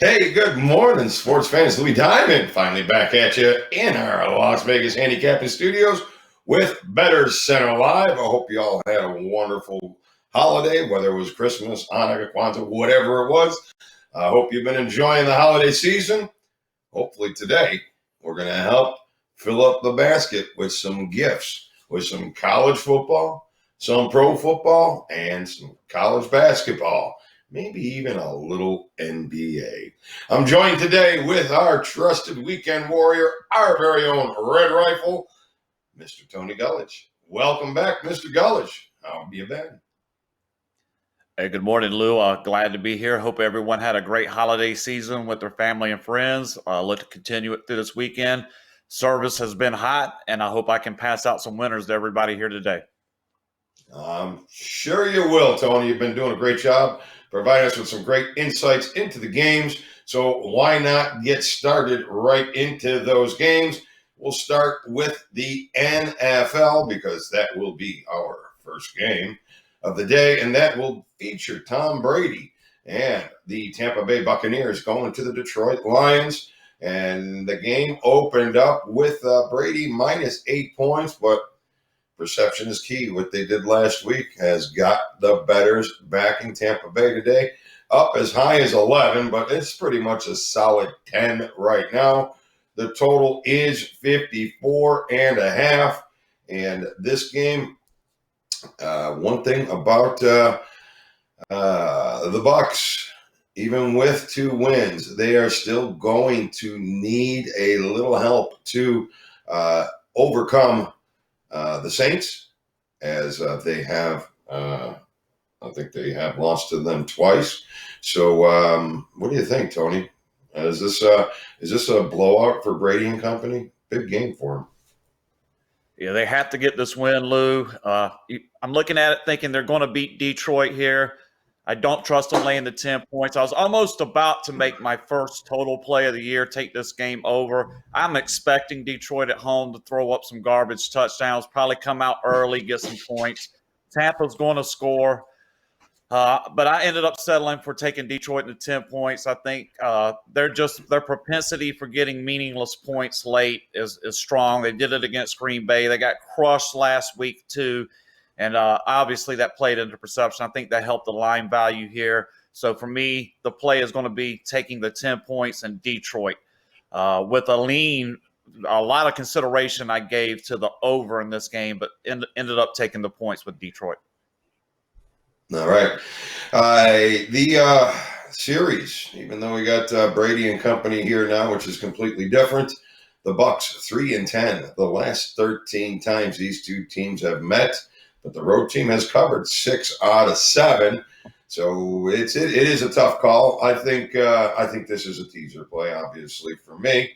Hey, good morning, sports fans. Louie Diamond finally back at you in our Las Vegas handicapping studios with Bettor Center Live. I hope you all had a wonderful holiday, whether it was Christmas, Hanukkah, Kwanzaa, whatever it was. I hope you've been enjoying the holiday season. Hopefully today we're going to help fill up the basket with some gifts, with some college football, some pro football, and some college basketball. Maybe even a little NBA. I'm joined today with our trusted weekend warrior, our very own Red Rifle, Mr. Tony Gulledge. Welcome back, Mr. Gulledge. How have you been? Hey, good morning, Lou. Glad to be here. Hope everyone had a great holiday season with their family and friends. Look to continue it through this weekend. Service has been hot, and I hope I can pass out some winners to everybody here today. I'm sure you will, Tony. You've been doing a great job providing us with some great insights into the games. So why not get started right into those games? We'll start with the NFL because that will be our first game of the day, and that will feature Tom Brady and the Tampa Bay Buccaneers going to the Detroit Lions. And the game opened up with Brady minus 8 points, but perception is key. What they did last week has got the bettors backing Tampa Bay today, up as high as 11, but it's pretty much a solid 10 right now. The total is 54.5. And this game, one thing about the Bucs, even with 2 wins, they are still going to need a little help to overcome the Saints, as they have, I think they have lost to them twice. So, what do you think, Tony? Is this a blowout for Brady and company? Big game for them. Yeah, they have to get this win, Lou. I'm looking at it thinking they're going to beat Detroit here. I don't trust them laying the 10 points. I was almost about to make my first total play of the year, take this game over. I'm expecting Detroit at home to throw up some garbage touchdowns, probably come out early, get some points. Tampa's going to score. But I ended up settling for taking Detroit to 10 points. I think their propensity for getting meaningless points late is strong. They did it against Green Bay. They got crushed last week too. And obviously that played into perception. I think that helped the line value here. So for me, the play is going to be taking the 10 points in Detroit with a lot of consideration I gave to the over in this game, but ended up taking the points with Detroit. All right. The series, even though we got Brady and company here now, which is completely different, the Bucs 3-10. The last 13 times these two teams have met, but the road team has covered 6 out of 7. So it is a tough call. I think this is a teaser play, obviously, for me.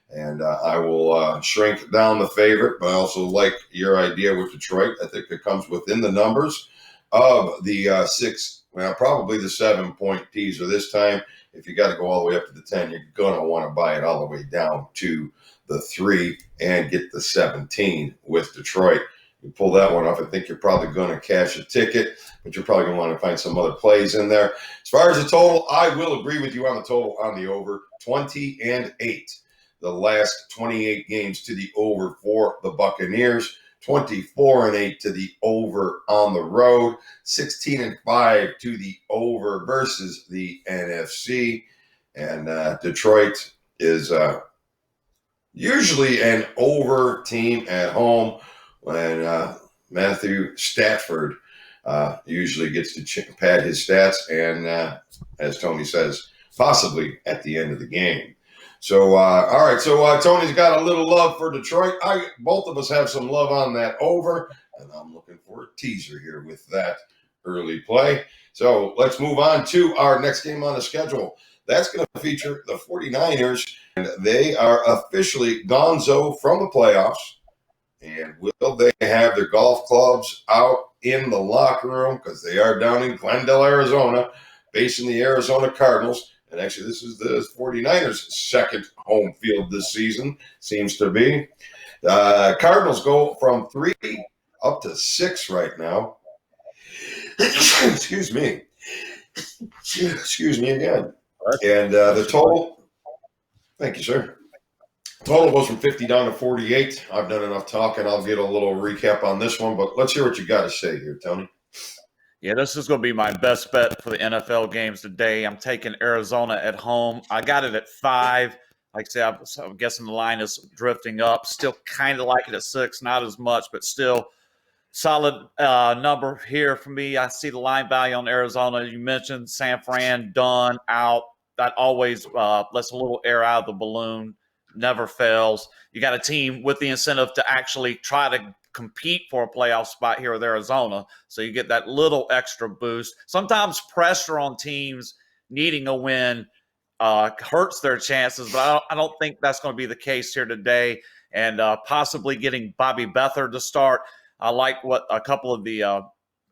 And I will shrink down the favorite, but I also like your idea with Detroit. I think it comes within the numbers of the 6, probably the 7-point teaser this time. If you got to go all the way up to the 10, you're going to want to buy it all the way down to the 3 and get the 17 with Detroit. You pull that one off, I think you're probably going to cash a ticket, but you're probably going to want to find some other plays in there. As far as the total, I will agree with you on the total on the over, 20-8. The last 28 games to the over for the Buccaneers. 24-8 to the over on the road, 16-5 to the over versus the NFC. And Detroit is usually an over team at home when Matthew Stafford usually gets to pad his stats and, as Tony says, possibly at the end of the game. So, all right. So, Tony's got a little love for Detroit. Both of us have some love on that over, and I'm looking for a teaser here with that early play. So, let's move on to our next game on the schedule. That's going to feature the 49ers, and they are officially gonzo from the playoffs. And will they have their golf clubs out in the locker room? Because they are down in Glendale, Arizona, facing the Arizona Cardinals. And actually, this is the 49ers' second home field this season, seems to be. Cardinals go from 3 up to 6 right now. Excuse me. Excuse me again. And the total, thank you, sir. Total goes from 50 down to 48. I've done enough talking. I'll get a little recap on this one, but let's hear what you got to say here, Tony. Yeah, this is going to be my best bet for the NFL games today. I'm taking Arizona at home. I got it at 5. Like I said, I'm guessing the line is drifting up. Still kind of like it at 6, not as much, but still solid number here for me. I see the line value on Arizona. You mentioned San Fran, done, out. That always lets a little air out of the balloon, never fails. You got a team with the incentive to actually try to compete for a playoff spot here with Arizona. So you get that little extra boost. Sometimes pressure on teams needing a win hurts their chances, but I don't think that's going to be the case here today. And possibly getting Bobby Bettor to start. I like what a couple of the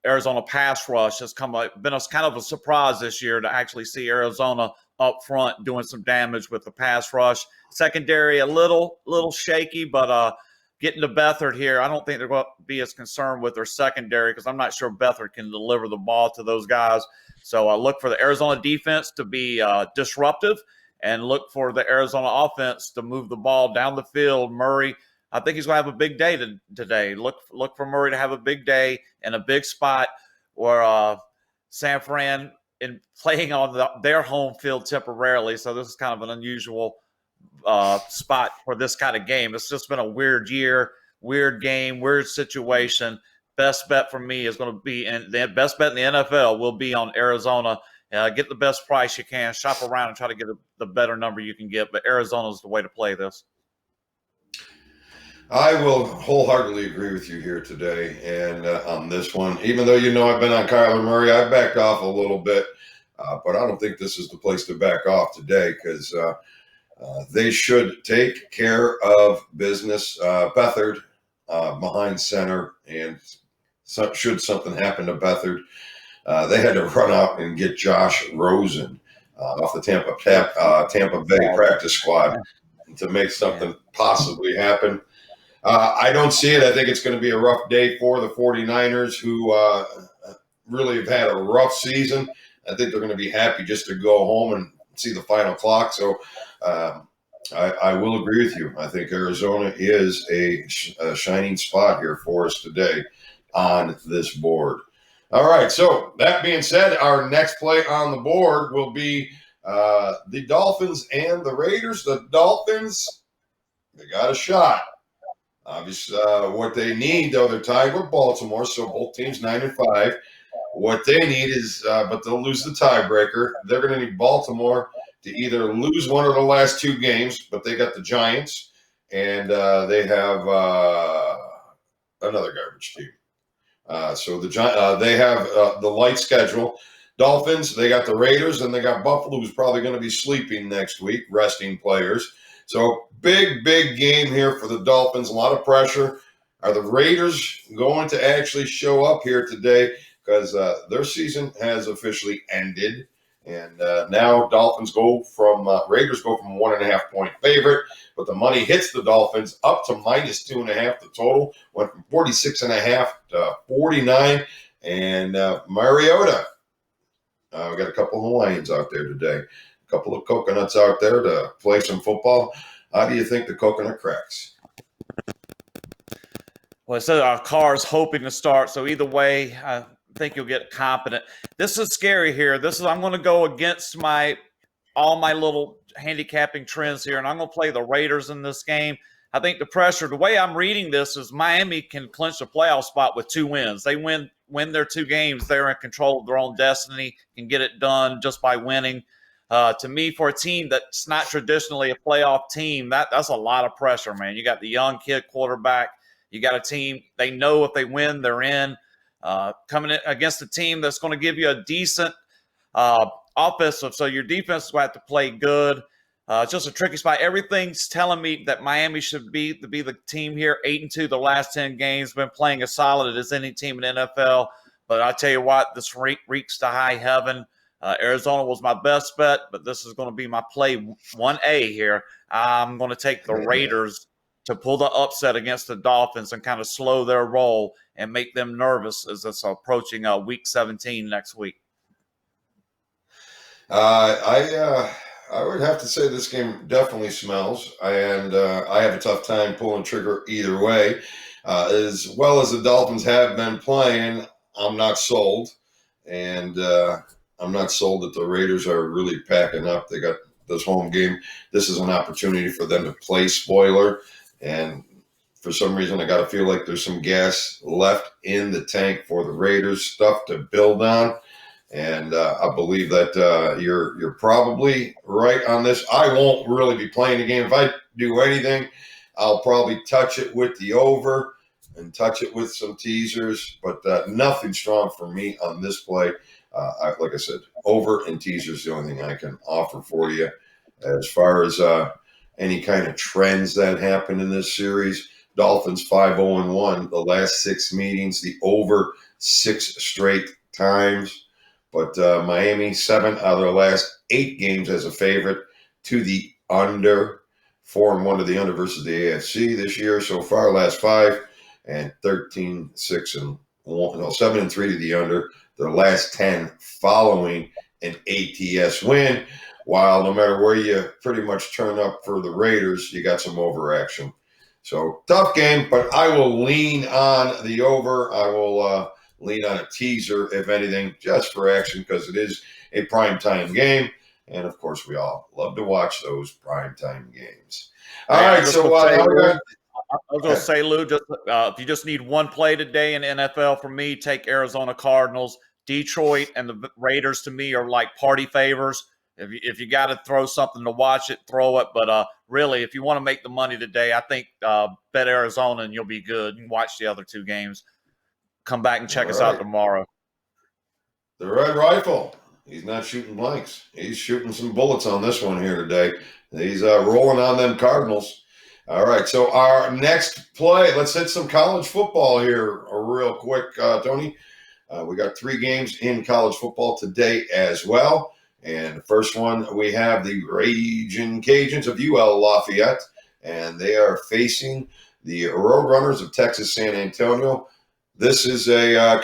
Arizona pass rush has been a kind of a surprise this year to actually see Arizona up front doing some damage with the pass rush. Secondary a little shaky, but getting to Beathard here, I don't think they're going to be as concerned with their secondary because I'm not sure Beathard can deliver the ball to those guys. So I look for the Arizona defense to be disruptive and look for the Arizona offense to move the ball down the field. Murray, I think he's going to have a big day today. Look for Murray to have a big day in a big spot where San Fran in playing on their home field temporarily. So this is kind of an unusual spot for this kind of game. It's just been a weird year, weird game, weird situation. Best bet for me is going to be, and the best bet in the NFL will be on Arizona. Get the best price you can, shop around and try to get the better number you can get. But Arizona is the way to play this. I will wholeheartedly agree with you here today and on this one. Even though I've been on Kyler Murray, I backed off a little bit, but I don't think this is the place to back off today because they should take care of business. Beathard behind center, and should something happen to Beathard, they had to run out and get Josh Rosen off the Tampa Bay practice squad to make something possibly happen. I don't see it. I think it's going to be a rough day for the 49ers, who really have had a rough season. I think they're going to be happy just to go home and see the final clock. So I will agree with you. I think Arizona is a shining spot here for us today on this board. All right. So that being said, our next play on the board will be the Dolphins and the Raiders. The Dolphins, they got a shot. Obviously, what they need, though, they're tied with Baltimore, so both teams 9-5. What they need is, but they'll lose the tiebreaker. They're going to need Baltimore to either lose one of the last 2 games, but they got the Giants, and they have another garbage team. So they have the light schedule. Dolphins, they got the Raiders, and they got Buffalo, who's probably going to be sleeping next week, resting players. So big game here for the Dolphins. A lot of pressure. Are the Raiders going to actually show up here today? Because their season has officially ended. And now Raiders go from 1.5 point favorite. But the money hits the Dolphins up to -2.5. The total went from 46.5 to 49. And Mariota. We got a couple of Hawaiians out there today. Couple of coconuts out there to play some football. How do you think the coconut cracks? Well, it says our car's hoping to start. So either way, I think you'll get confident. This is scary here. I'm going to go against all my little handicapping trends here, and I'm going to play the Raiders in this game. I think the pressure, the way I'm reading this is Miami can clinch a playoff spot with 2 wins. They win their 2 games. They're in control of their own destiny, can get it done just by winning. To me, for a team that's not traditionally a playoff team, that's a lot of pressure, man. You got the young kid quarterback. You got a team, they know if they win, they're in. Coming in against a team that's going to give you a decent offensive. So your defense will have to play good. It's just a tricky spot. Everything's telling me that Miami should be the team here, 8-2 the last 10 games, been playing as solid as any team in the NFL. But I tell you what, this reeks to high heaven. Arizona was my best bet, but this is going to be my play 1A here. I'm going to take the Raiders to pull the upset against the Dolphins and kind of slow their roll and make them nervous as it's approaching week 17 next week. I would have to say this game definitely smells, and I have a tough time pulling trigger either way. As well as the Dolphins have been playing, I'm not sold, and I'm not sold that the Raiders are really packing up. They got this home game. This is an opportunity for them to play spoiler, and for some reason, I got to feel like there's some gas left in the tank for the Raiders, stuff to build on. And I believe that you're probably right on this. I won't really be playing the game. If I do anything, I'll probably touch it with the over and touch it with some teasers, but nothing strong for me on this play. Like I said, over and teasers the only thing I can offer for you. As far as any kind of trends that happen in this series, Dolphins 5-0-1 the last 6 meetings, the over 6 straight times. But Miami, 7 out of their last 8 games as a favorite to the under. 4-1 to the under versus the AFC this year so far, last 5, and 13-6-1. No, 7-3 to the under. Their last 10 following an ATS win. While no matter where you pretty much turn up for the Raiders, you got some overaction. So tough game, but I will lean on the over. I will lean on a teaser, if anything, just for action, because it is a primetime game. And, of course, we all love to watch those primetime games. All right, so I was going to say, Lou, just, if you just need one play today in NFL for me, take Arizona Cardinals. Detroit and the Raiders, to me, are like party favors. If you got to throw something to watch it, throw it. But really, if you want to make the money today, I think bet Arizona and you'll be good. You can watch the other 2 games. Come back and check us out tomorrow. The Red Rifle. He's not shooting blanks. He's shooting some bullets on this one here today. He's rolling on them Cardinals. All right, so our next play, let's hit some college football here real quick, Tony. We got 3 games in college football today as well. And the first one, we have the Raging Cajuns of UL Lafayette, and they are facing the Roadrunners of Texas San Antonio. This is a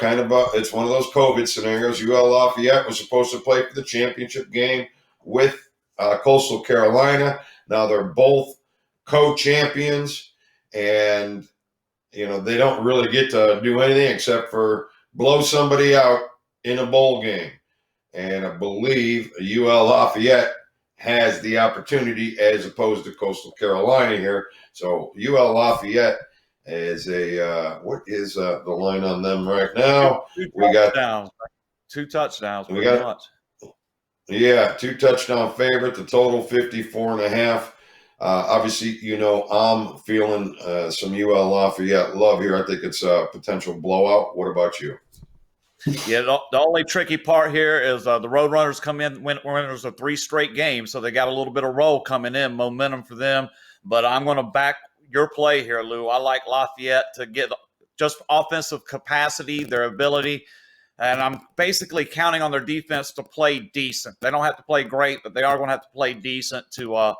it's one of those COVID scenarios. UL Lafayette was supposed to play for the championship game with Coastal Carolina. Now they're both co-champions, and they don't really get to do anything except for blow somebody out in a bowl game. And I believe UL Lafayette has the opportunity as opposed to Coastal Carolina here. So UL Lafayette is what is the line on them right now? We got 2 touchdowns. We got much. Yeah, 2 touchdown favorite. The total 54.5. Obviously, I'm feeling some UL Lafayette love here. I think it's a potential blowout. What about you? Yeah, the only tricky part here is the Roadrunners come in winners of 3 straight games, so they got a little bit of roll coming in, momentum for them. But I'm going to back your play here, Lou. I like Lafayette to get just offensive capacity, their ability, and I'm basically counting on their defense to play decent. They don't have to play great, but they are going to have to play decent to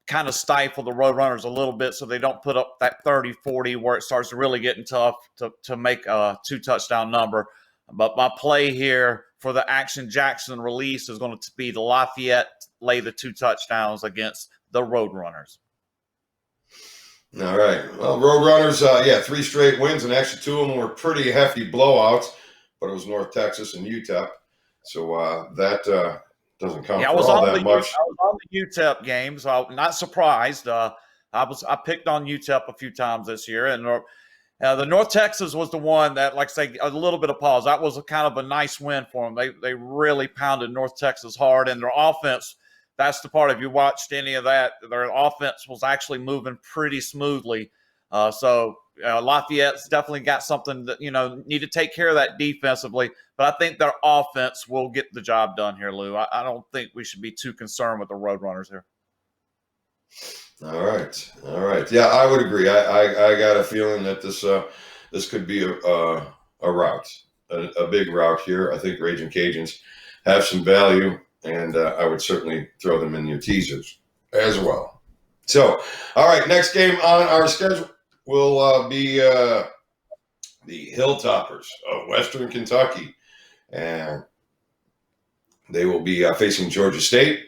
kind of stifle the Roadrunners a little bit so they don't put up that 30-40 where it starts really getting tough to make a 2 touchdown number. But my play here for the Action Jackson release is going to be the Lafayette lay the 2 touchdowns against the Roadrunners. All right. Well, Roadrunners, 3 straight wins, and actually 2 of them were pretty hefty blowouts, but it was North Texas and UTEP. So that doesn't count for all that much. I was on the UTEP game, so I'm not surprised. I picked on UTEP a few times this year, and the North Texas was the one that, like I say, a little bit of pause. That was kind of a nice win for them. They really pounded North Texas hard, and their offense, that's the part. If you watched any of that, their offense was actually moving pretty smoothly. So Lafayette's definitely got something that, need to take care of that defensively. But I think their offense will get the job done here, Lou. I don't think we should be too concerned with the Roadrunners here. All right. Yeah, I would agree. I got a feeling that this could be a rout, a big rout here. I think Raging Cajuns have some value, and I would certainly throw them in your teasers as well. So, all right, next game on our schedule will be the Hilltoppers of Western Kentucky, and They will be facing Georgia State,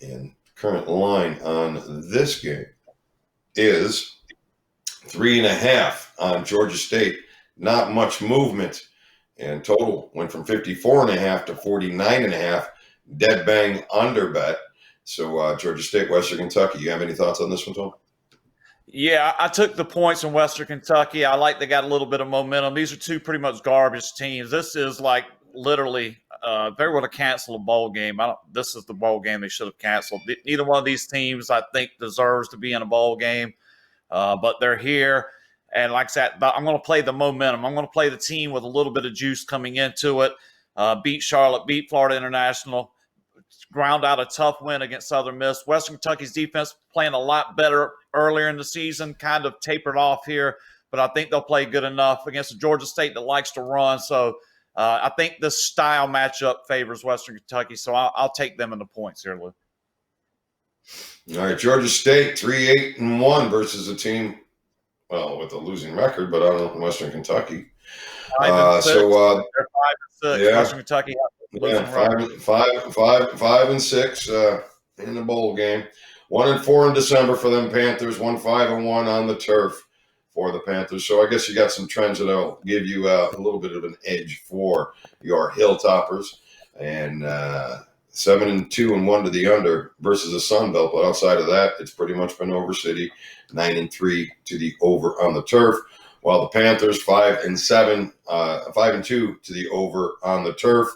and current line on this game is 3.5 on Georgia State. Not much movement, and total went from 54.5 to 49.5. Dead bang under bet. So Georgia State, Western Kentucky. You have any thoughts on this one, Tom? Yeah, I took the points in Western Kentucky. I like they got a little bit of momentum. These are two pretty much garbage teams. This is like literally if they were to cancel a bowl game, this is the bowl game they should have canceled. Neither one of these teams, I think, deserves to be in a bowl game, but they're here. And like I said, I'm going to play the momentum. I'm going to play the team with a little bit of juice coming into it. Beat Charlotte, beat Florida International, ground out a tough win against Southern Miss. Western Kentucky's defense playing a lot better earlier in the season, kind of tapered off here, but I think they'll play good enough against a Georgia State that likes to run. So I think this style matchup favors Western Kentucky, so I'll take them in the points here, Lou. All right, Georgia State 3-8-1 versus a team, well, with a losing record, but I don't know, Western Kentucky. 5-6. So they're 5-6. Yeah. Western Kentucky has a losing record. 5-6 in the bowl game. 1-4 in December for them Panthers. 1-5-1 on the turf for the Panthers. So I guess you got some trends that'll give you a little bit of an edge for your Hilltoppers. And 7-2-1 to the under versus the Sun Belt. But outside of that, it's pretty much been over city. 9-3 to the over on the turf. While the Panthers 5-7, 5-2 to the over on the turf.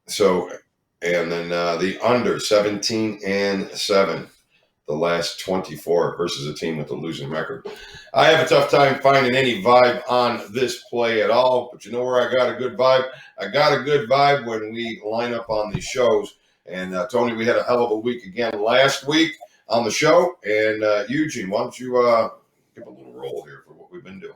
So, and then the under 17-7, the last 24 versus a team with a losing record. I have a tough time finding any vibe on this play at all, but you know where I got a good vibe? I got a good vibe when we line up on these shows. And Tony, we had a hell of a week again last week on the show. And Eugene, why don't you give a little roll here for what we've been doing?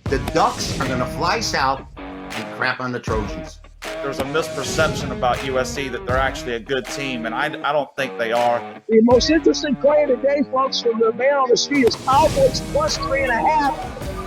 The Ducks are going to fly south and crap on the Trojans. There's a misperception about USC that they're actually a good team, and I don't think they are. The most interesting play today, folks, from the man on the street is Cowboys plus 3.5.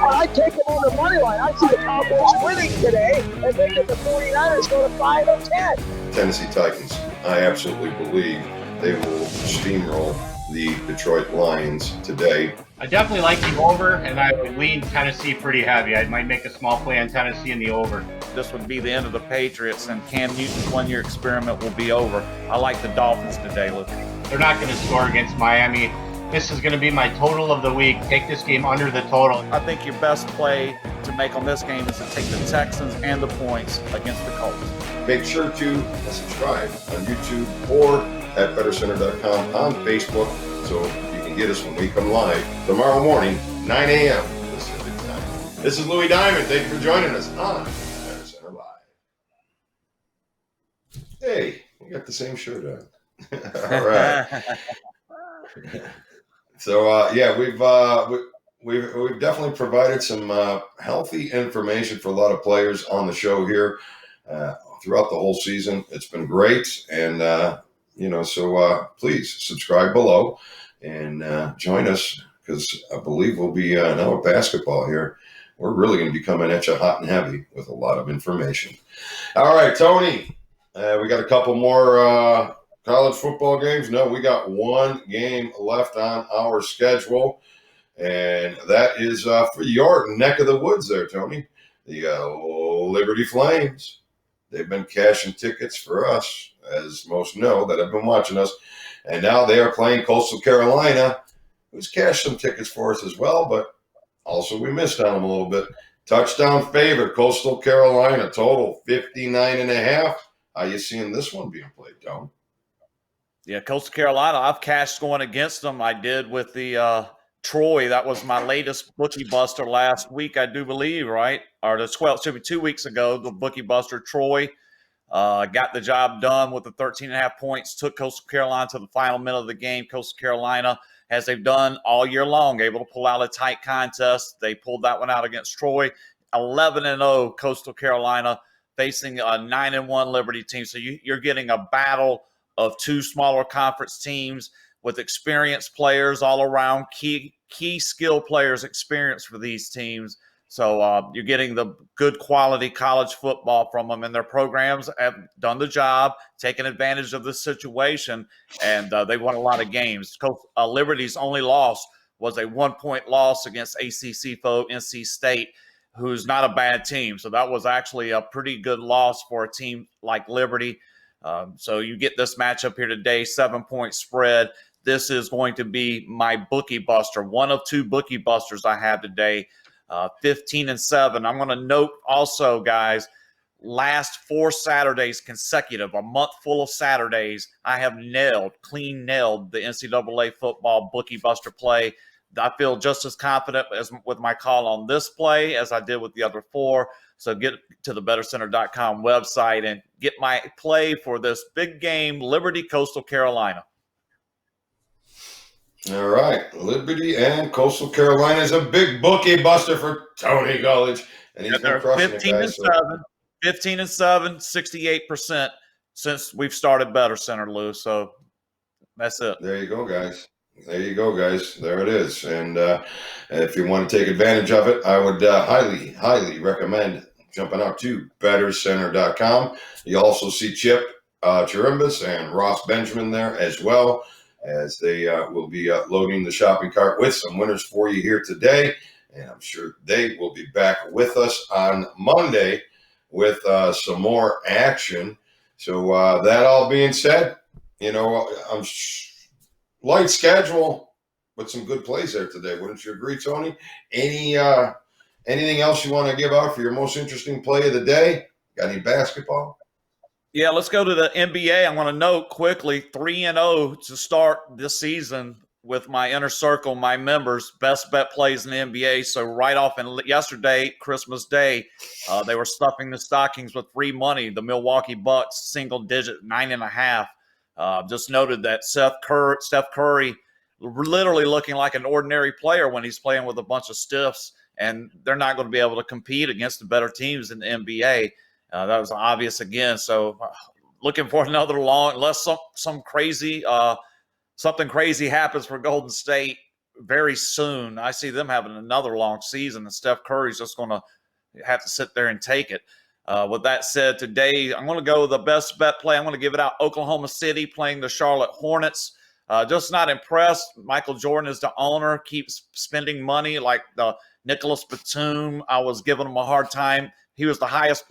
I take them on the money line. I see the Cowboys winning today and making the 49ers go to 5-10. Tennessee Titans. I absolutely believe they will steamroll the Detroit Lions today. I definitely like the over, and I would lean Tennessee pretty heavy. I might make a small play on Tennessee in the over. This would be the end of the Patriots, and Cam Newton's one-year experiment will be over. I like the Dolphins today, Luke. They're not going to score against Miami. This is going to be my total of the week. Take this game under the total. I think your best play to make on this game is to take the Texans and the points against the Colts. Make sure to subscribe on YouTube or at bettorcenter.com on Facebook so you can get us when we come live tomorrow morning, 9 a.m. Pacific time. This is Louie Diamond. Thank you for joining us on Bettor Center Live. Hey, we got the same shirt on. All right. So yeah, we've definitely provided some healthy information for a lot of players on the show here throughout the whole season. It's been great, and so please subscribe below and join us, because I believe we'll be now with basketball here. We're really going to be coming at you hot and heavy with a lot of information. All right, Tony, we got a couple more college football games. No, we got one game left on our schedule, and that is for your neck of the woods there, Tony. The Liberty Flames. They've been cashing tickets for us, as most know that have been watching us, and now they are playing Coastal Carolina, who's cashed some tickets for us as well, but also we missed on them a little bit. Touchdown favorite, Coastal Carolina, total 59.5. How you seeing this one being played, Tom? Yeah, Coastal Carolina, I've cashed going against them. I did with the Troy. That was my latest bookie buster last week, I do believe, right? Or the 12th, should be 2 weeks ago, the bookie buster Troy. Got the job done with the 13.5 points, took Coastal Carolina to the final minute of the game. Coastal Carolina, as they've done all year long, able to pull out a tight contest. They pulled that one out against Troy. 11-0 Coastal Carolina facing a 9-1 Liberty team. So you're getting a battle of two smaller conference teams with experienced players all around, key skill players experience for these teams. So you're getting the good quality college football from them, and their programs have done the job, taking advantage of the situation, and they won a lot of games. Liberty's only loss was a 1-point loss against ACC foe NC State, who's not a bad team. So that was actually a pretty good loss for a team like Liberty. So you get this matchup here today, 7-point spread. This is going to be my bookie buster, one of 2 bookie busters I have today. 15-7. I'm going to note also, guys, last 4 Saturdays consecutive, a month full of Saturdays, I have clean nailed the NCAA football bookie buster play. I feel just as confident as with my call on this play as I did with the other 4. So get to the bettorcenter.com website and get my play for this big game, Liberty Coastal Carolina. All right, Liberty and Coastal Carolina is a big bookie buster for Tony Gulledge, and he's been crushing 15 it, guys. 15-7, 68% since we've started Bettor Center, Lou. So that's it. There you go, guys. There you go, guys. There it is. And if you want to take advantage of it, I would highly, highly recommend jumping out to bettorcenter.com. You also see Chip Chirimbus and Ross Benjamin there as well, as they will be loading the shopping cart with some winners for you here today. And I'm sure they will be back with us on Monday with some more action. So that all being said, I'm light schedule, but some good plays there today. Wouldn't you agree, Tony? Anything else you want to give out for your most interesting play of the day? Got any basketball? Yeah, let's go to the NBA. I want to note quickly 3-0 to start this season with my inner circle, my members, best bet plays in the NBA. So right off yesterday, Christmas Day, they were stuffing the stockings with free money. The Milwaukee Bucks, single digit, 9.5. Just noted that Steph Curry literally looking like an ordinary player when he's playing with a bunch of stiffs, and they're not going to be able to compete against the better teams in the NBA. That was obvious again. So looking for another long, unless something crazy happens for Golden State very soon. I see them having another long season, and Steph Curry's just going to have to sit there and take it. With that said, today I'm going to go with the best bet play. I'm going to give it out Oklahoma City playing the Charlotte Hornets. Just not impressed. Michael Jordan is the owner, keeps spending money like the Nicholas Batum. I was giving him a hard time. He was the highest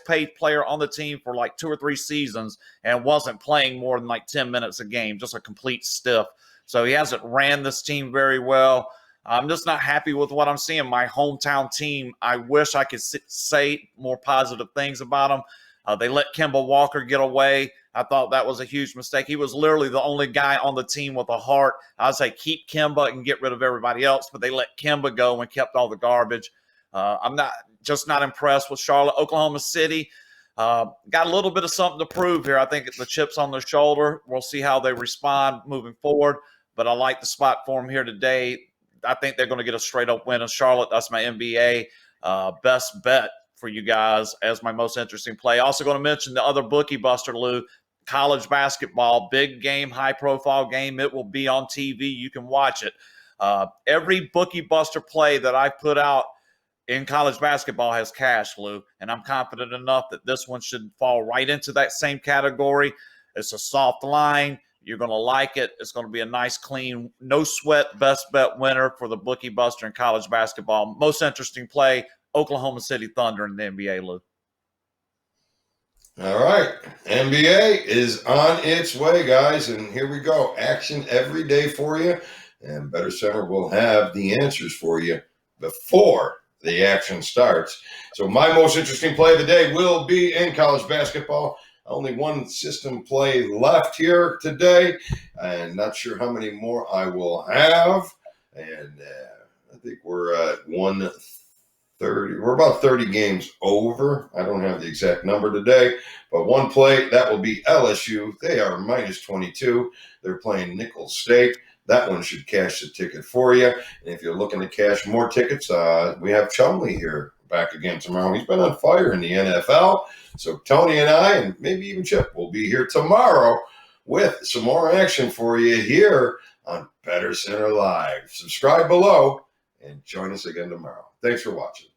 paid player on the team for like 2 or 3 seasons and wasn't playing more than like 10 minutes a game, just a complete stiff. So he hasn't ran this team very well. I'm just not happy with what I'm seeing. My hometown team, I wish I could say more positive things about them. They let Kemba Walker get away. I thought that was a huge mistake. He was literally the only guy on the team with a heart. I'd say keep Kemba and get rid of everybody else, but they let Kemba go and kept all the garbage. I'm not impressed with Charlotte. Oklahoma City got a little bit of something to prove here. I think the chip's on their shoulder. We'll see how they respond moving forward, but I like the spot for them here today. I think they're going to get a straight-up win in Charlotte. That's my NBA best bet for you guys as my most interesting play. Also going to mention the other bookie buster, Lou, college basketball, big game, high-profile game. It will be on TV. You can watch it. Every bookie buster play that I put out in college basketball has cash, Lou, and I'm confident enough that this one should fall right into that same category. It's a soft line. You're going to like it. It's going to be a nice, clean, no sweat best bet winner for the bookie buster in college basketball. Most interesting play, Oklahoma City Thunder in the NBA, Lou. All right. NBA is on its way, guys, and here we go. Action every day for you, and Bettor Center will have the answers for you before the action starts. So my most interesting play of the day will be in college basketball. Only one system play left here today, and not sure how many more I will have. And I think we're at 130. We're about 30 games over. I don't have the exact number today, but one play, that will be LSU. They are minus 22. They're playing Nicholls State. That one should cash the ticket for you. And if you're looking to cash more tickets, we have Chumley here back again tomorrow. He's been on fire in the NFL. So Tony and I, and maybe even Chip, will be here tomorrow with some more action for you here on Bettor Center Live. Subscribe below and join us again tomorrow. Thanks for watching.